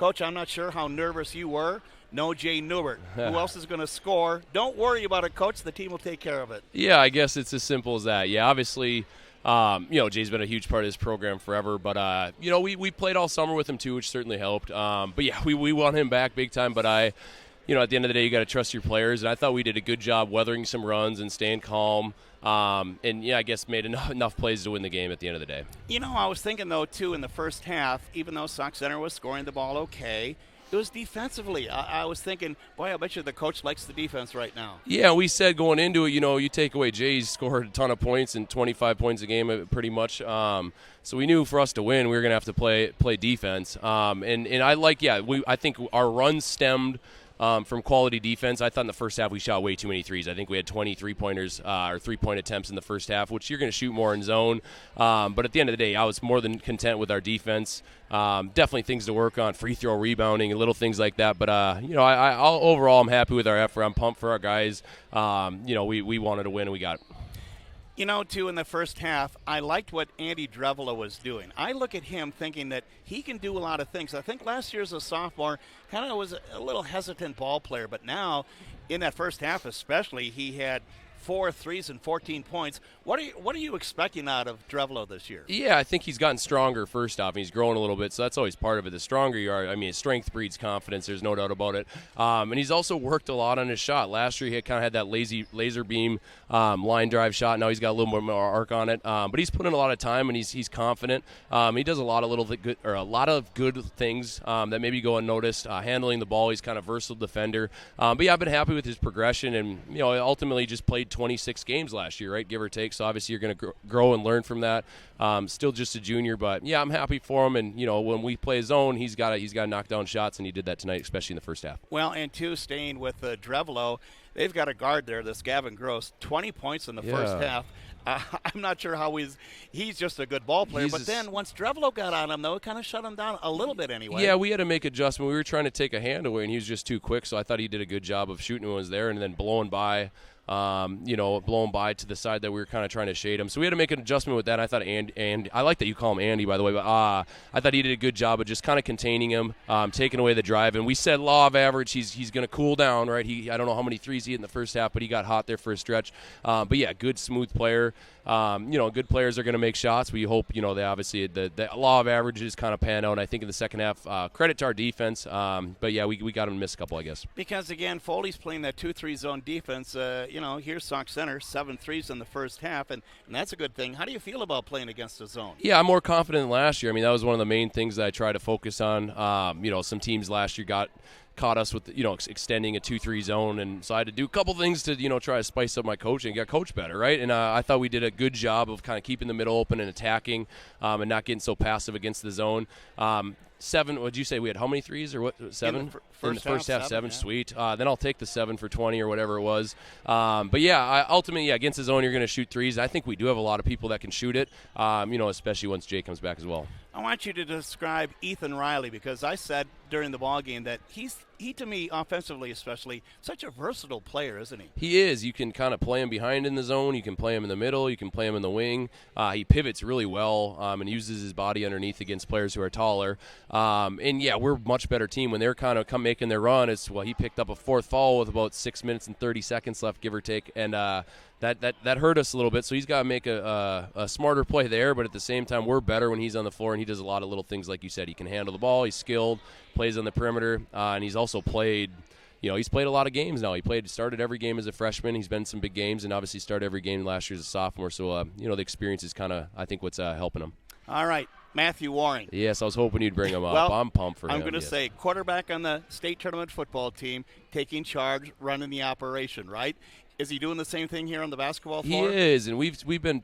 Coach, I'm not sure how nervous you were. No Jay Newbert. Who else is going to score? Don't worry about it, Coach. The team will take care of it. Yeah, I guess it's as simple as that. Yeah, obviously, Jay's been a huge part of this program forever. But, we played all summer with him, too, which certainly helped. But, yeah, we want him back big time. But at the end of the day, you got to trust your players. And I thought we did a good job weathering some runs and staying calm. I guess made enough plays to win the game at the end of the day. I was thinking, though, too, in the first half, even though Sauk Center was scoring the ball okay, it was defensively. I was thinking, boy, I bet you the coach likes the defense right now. Yeah, we said going into it, you take away Jay's scored a ton of points and 25 points a game pretty much. So we knew for us to win, we were going to have to play defense. I think our runs stemmed from quality defense. I thought in the first half we shot way too many threes. I think we had 20 3-pointers or 3-point attempts in the first half, which you're going to shoot more in zone. But at the end of the day, I was more than content with our defense. Definitely things to work on, free throw rebounding and little things like that. But, overall I'm happy with our effort. I'm pumped for our guys. We wanted to win and we got it. Too, in the first half, I liked what Andy Drevela was doing. I look at him thinking that he can do a lot of things. I think last year as a sophomore, kind of was a little hesitant ball player, but now, in that first half especially, he had 4 threes and 14 points. What are you expecting out of Drevelo this year? Yeah, I think he's gotten stronger first off. He's growing a little bit, so that's always part of it. The stronger you are, strength breeds confidence. There's no doubt about it. And he's also worked a lot on his shot. Last year he kind of had that laser beam line drive shot. Now he's got a little more arc on it. But he's put in a lot of time and he's confident. He does a lot of good things that maybe go unnoticed. Handling the ball, he's kind of versatile defender. But yeah, I've been happy with his progression, and ultimately just played 26 games last year, right, give or take. So obviously you're going to grow and learn from that. Still just a junior, but yeah, I'm happy for him. And when we play zone, he's got to knock down shots, and he did that tonight, especially in the first half. Well, and too, staying with Drevelo, they've got a guard there, this Gavin Gross, 20 points in the first half. I'm not sure how he's just a good ball player. But then once Drevelo got on him, though, it kind of shut him down a little bit anyway. Yeah, we had to make adjustment. We were trying to take a hand away, and he was just too quick. So I thought he did a good job of shooting when he was there and then blowing by. Blowing by to the side that we were kind of trying to shade him. So we had to make an adjustment with that. I thought and I like that you call him Andy, by the way, but I thought he did a good job of just kind of containing him, taking away the drive. And we said law of average, he's going to cool down, right? I don't know how many threes he hit in the first half, but he got hot there for a stretch. But yeah, good, smooth player. Good players are going to make shots. We hope, they obviously the law of averages kind of pan out. And I think in the second half, credit to our defense. But yeah, we got him to miss a couple, I guess. Because again, Foley's playing that 2-3 zone defense. Here's Sauk Center, 7 threes in the first half, and that's a good thing. How do you feel about playing against the zone? Yeah, I'm more confident than last year. That was one of the main things that I try to focus on. Some teams last year caught us with extending a 2-3 zone, and so I had to do a couple things to try to spice up my coaching, get coached better, right? And I thought we did a good job of kind of keeping the middle open and attacking, and not getting so passive against the zone. 7, what did you say? We had how many threes or what? 7? In the first half, 7. Yeah. Sweet. Then I'll take the 7 for 20 or whatever it was. But yeah, ultimately, against the zone, you're going to shoot threes. I think we do have a lot of people that can shoot it, especially once Jay comes back as well. I want you to describe Ethan Riley, because I said during the ball game that he to me, offensively especially, such a versatile player, isn't he? He is. You can kind of play him behind in the zone. You can play him in the middle. You can play him in the wing. He pivots really well and uses his body underneath against players who are taller. And yeah, we're a much better team. When they're kind of making their run, he picked up a 4th foul with about 6 minutes and 30 seconds left, give or take, and that hurt us a little bit. So he's got to make a smarter play there, but at the same time, we're better when he's on the floor, and he does a lot of little things like you said. He can handle the ball. He's skilled, plays on the perimeter, and he's also played. He's played a lot of games now. He started every game as a freshman. He's been in some big games, and obviously started every game last year as a sophomore. So the experience is kind of, I think, what's helping him. All right. Matthew Waring. Yes, I was hoping you'd bring him up. Well, I'm pumped for him. I'm going to say quarterback on the state tournament football team, taking charge, running the operation, right? Is he doing the same thing here on the basketball floor? He is, and we've been.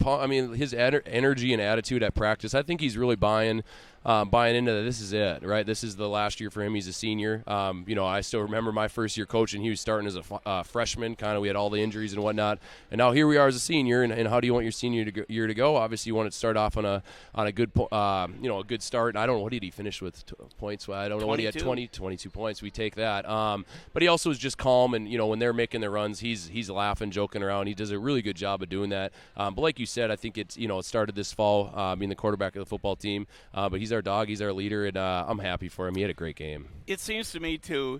His energy and attitude at practice. I think he's really buying into that. This is it, right? This is the last year for him. He's a senior. I still remember my first year coaching. He was starting as a freshman. Kind of, we had all the injuries and whatnot, and now here we are as a senior. And how do you want your senior year to go? Obviously, you want to start off on a good a good start. And I don't know, what did he finish with points? I don't know what he had. 22 points. We take that. But he also is just calm, and when they're making their runs, he's laughing, joking around. He does a really good job of doing that. But like you said, I think it started this fall being the quarterback of the football team. But he's our dog. He's our leader, and I'm happy for him. He had a great game. It seems to me, too,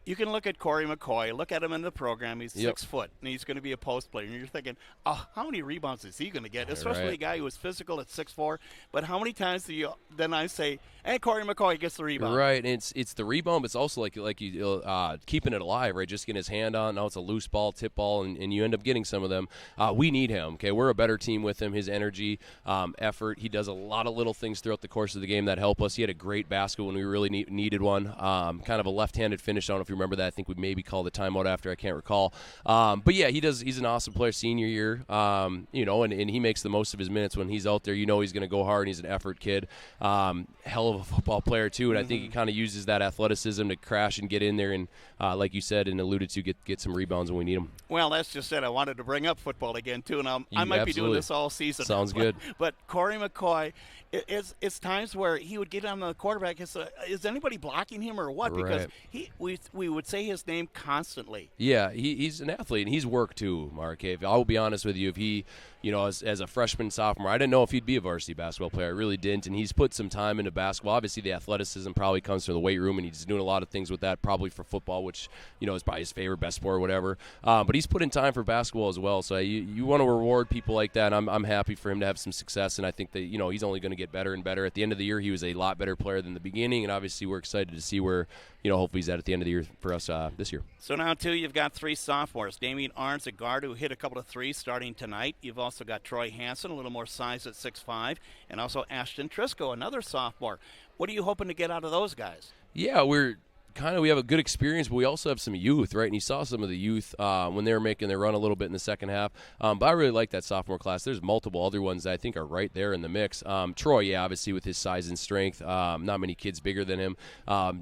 you can look at Corey McCoy, look at him in the program. He's 6 foot, and he's going to be a post player. And you're thinking, oh, how many rebounds is he going to get? Especially a guy who was physical at 6'4". But how many times do you then I say, hey, Corey McCoy gets the rebound? Right, and it's the rebound, but it's also like you keeping it alive, right? Just getting his hand on. Now it's a loose ball, tip ball, and you end up getting some of them. We need him, okay? We're a better team with him. His energy, effort. He does a lot of little things throughout the course of the game that help us. He had a great basket when we really needed one. Kind of a left-handed finish. I don't know if you remember that. I think we maybe called a timeout after. I can't recall. But yeah, he's an awesome player senior year, and he makes the most of his minutes when he's out there. He's going to go hard, and he's an effort kid. Hell of a football player, too, and I think he kind of uses that athleticism to crash and get in there and, like you said and alluded to, get some rebounds when we need them. Well, that's just it. I wanted to bring up football again, too, and I might be doing this all season. Sounds good. But Corey McCoy, it's times where he would get on the quarterback. Is anybody blocking him or what? Because we would say his name constantly. Yeah, he's an athlete, and he's worked too, Mark. I will be honest with you, if he, as a freshman, sophomore, I didn't know if he'd be a varsity basketball player. I really didn't, and he's put some time into basketball. Obviously, the athleticism probably comes from the weight room, and he's doing a lot of things with that, probably for football, which, is probably his favorite, best sport or whatever. But he's put in time for basketball as well, so you want to reward people like that, and I'm happy for him to have some success, and I think that, he's only going to get better and better. At the end of the year, he was a lot better player than the beginning, and obviously we're excited to see where, hopefully he's at the end of the year for us this year. So now, too, you've got 3 sophomores. Damian Arns, a guard who hit a couple of threes starting tonight. You've also got Troy Hansen, a little more size at 6'5", and also Ashton Trisco, another sophomore. What are you hoping to get out of those guys? Yeah, we have a good experience, but we also have some youth, right? And you saw some of the youth when they were making their run a little bit in the second half. But I really like that sophomore class. There's multiple other ones that I think are right there in the mix. Troy, obviously with his size and strength, not many kids bigger than him.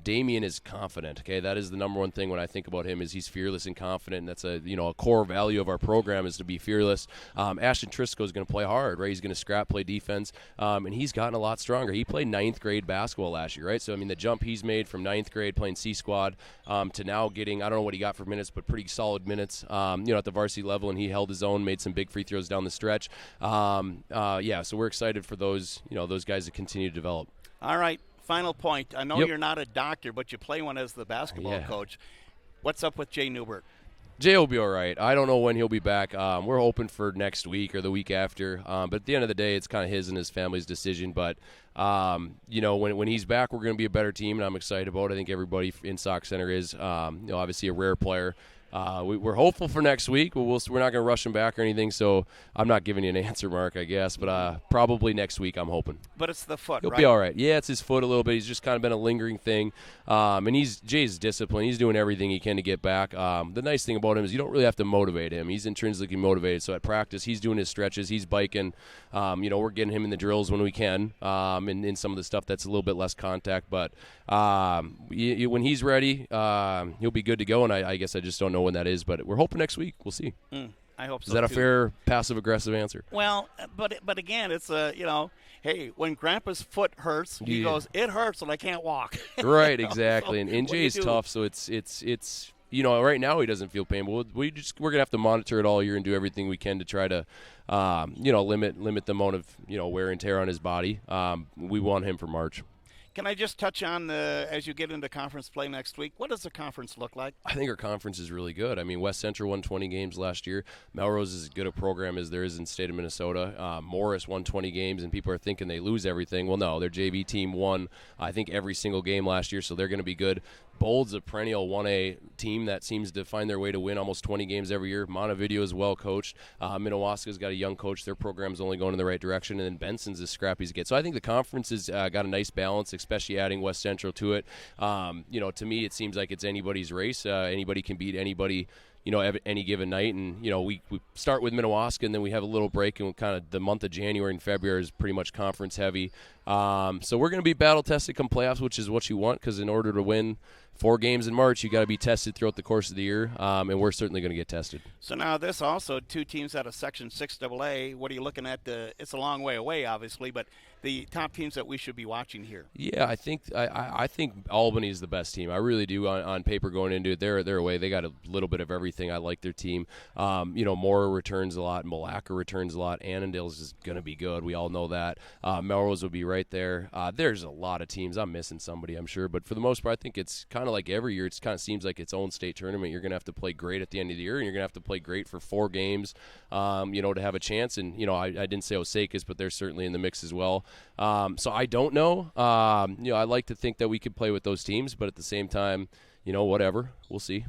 Damian is confident. Okay, that is the number one thing when I think about him is he's fearless and confident. And that's a core value of our program is to be fearless. Ashton Trisco is going to play hard, right? He's going to scrap, play defense, and he's gotten a lot stronger. He played 9th grade basketball last year, right? So the jump he's made from 9th grade playing C-squad to now getting, I don't know what he got for minutes, but pretty solid minutes, at the varsity level, and he held his own, made some big free throws down the stretch. So we're excited for those guys to continue to develop. All right, final point. I know you're not a doctor, but you play one as the basketball coach. What's up with Jay Newbert? Jay will be all right. I don't know when he'll be back. We're hoping for next week or the week after. But at the end of the day, it's kind of his and his family's decision. But, when he's back, we're going to be a better team, and I'm excited about it. I think everybody in Sauk Center is, obviously a rare player. We're hopeful for next week. We're not going to rush him back or anything, so I'm not giving you an answer, Mark, I guess. But probably next week, I'm hoping. But it's the foot, He'll be all right. Yeah, it's his foot a little bit. He's just kind of been a lingering thing. And Jay's disciplined. He's doing everything he can to get back. The nice thing about him is you don't really have to motivate him. He's intrinsically motivated. So at practice, he's doing his stretches. He's biking. We're getting him in the drills when we can, and in some of the stuff that's a little bit less contact. But when he's ready, he'll be good to go. And I guess I just don't know when that is, but we're hoping next week. We'll see. I hope so. Is that a fair passive-aggressive answer? Well, but again, it's hey, when Grandpa's foot hurts, he goes, it hurts and I can't walk. Right, exactly. So, and Jay's tough, so it's right now he doesn't feel pain, but we're gonna have to monitor it all year and do everything we can to try to limit the amount of wear and tear on his body. We want him for March. Can I just touch on, as you get into conference play next week, what does the conference look like? I think our conference is really good. West Central won 20 games last year. Melrose is as good a program as there is in the state of Minnesota. Morris won 20 games, and people are thinking they lose everything. Well, no, their JV team won, I think, every single game last year, so they're going to be good. Bold's a perennial 1A team that seems to find their way to win almost 20 games every year. Montevideo is well coached. Minnewaska's got a young coach. Their program's only going in the right direction. And then Benson's as scrappy as it gets. So I think the conference has got a nice balance, especially adding West Central to it. To me, it seems like it's anybody's race. Anybody can beat anybody, any given night. And, we start with Minnewaska, and then we have a little break, and kind of the month of January and February is pretty much conference heavy. So we're going to be battle-tested come playoffs, which is what you want, because in order to win 4 games in March, you got to be tested throughout the course of the year, and we're certainly going to get tested. So now this also, 2 teams out of Section 6AA. What are you looking at? It's a long way away, obviously, but the top teams that we should be watching here? Yeah, I think Albany is the best team. I really do on paper going into it. They're away. They got a little bit of everything. I like their team. Mora returns a lot. Malacca returns a lot. Annandale's is going to be good. We all know that. Melrose will be right there. There's a lot of teams. I'm missing somebody, I'm sure. But for the most part, I think it's kind of like every year. It kind of seems like its own state tournament. You're going to have to play great at the end of the year, and you're going to have to play great for 4 games, to have a chance. And, I didn't say Osakas, but they're certainly in the mix as well. So I don't know. I like to think that we could play with those teams, but at the same time, whatever. We'll see.